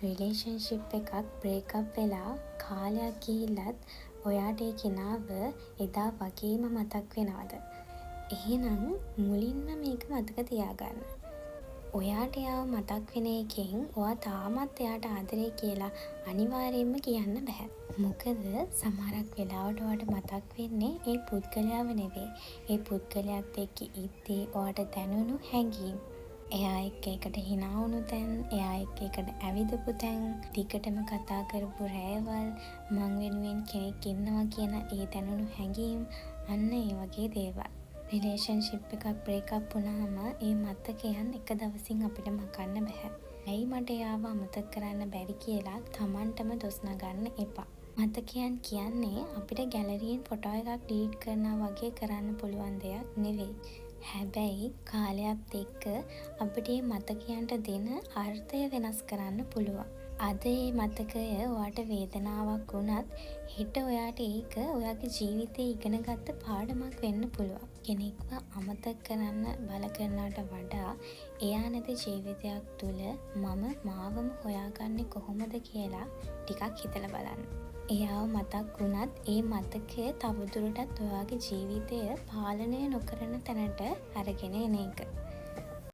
Relationship එකක් breakup වෙලා කාලයක් ගිහිල්ලත් ඔයාට ඒ කෙනාව එදා වගේම මතක් වෙනවද? එහෙනම් මුලින්ම මේක මතක තියාගන්න. ඔයාට එයාව මතක් වෙන එකෙන් ඔයා තාමත් එයාට ආදරේ කියලා අනිවාර්යෙන්ම කියන්න බැහැ. මොකද සමහරක් වෙලාවට ඔයාට මතක් වෙන්නේ ඒ පුද්ගලයාව නෙවෙයි. ඒ පුද්ගලයාත් එක්ක ඉද්දී ඔයාට දැනුණු හැඟීම්. එයා එක්ක එකට හිනා වුණු තැන්, එයා එක්ක එකට ඇවිදපු තැන්, ටිකටම කතා කරපු රෑවල්, මං වෙනුවෙන් කෙනෙක් ඉන්නවා කියන ඒ දැනුණු හැඟීම්, අන්න ඒ වගේ දේවල්. රිලේෂන්ෂිප් එකක් බ්‍රේකප් වුණාම ඒ මතකයන් එක දවසින් අපිට මකන්න බැහැ. ඇයි මට එයාව අමතක කරන්න බැරි කියලා තමන්ටම දොස් නගන්න එපා. මතකයන් කියන්නේ අපිට ගැලරියෙන් ෆොටෝ එකක් ඩීලීට් කරනවා වගේ කරන්න පුළුවන් දෙයක් නෙවෙයි. හැබැයි කාලයත් එක්ක අපිට මේ මතකයන්ට දෙන අර්ථය වෙනස් කරන්න පුළුවන්. අද මේ මතකය ඔයාට වේදනාවක් වුණත් හෙට ඔයාට ඒක ඔයාගේ ජීවිතේ ඉගෙනගත්ත පාඩමක් වෙන්න පුළුවන්. කෙනෙක්ව අමතක කරන්න බල කරනවට වඩා එයා නැති ජීවිතයක් තුළ මම මාවම හොයාගන්නේ කොහොමද කියලා ටිකක් හිතලා බලන්න. එයාව මතක් වුණත් ඒ මතකය තවදුරටත් ඔයාගේ ජීවිතය පාලනය නොකරන තැනට අරගෙන එන එක.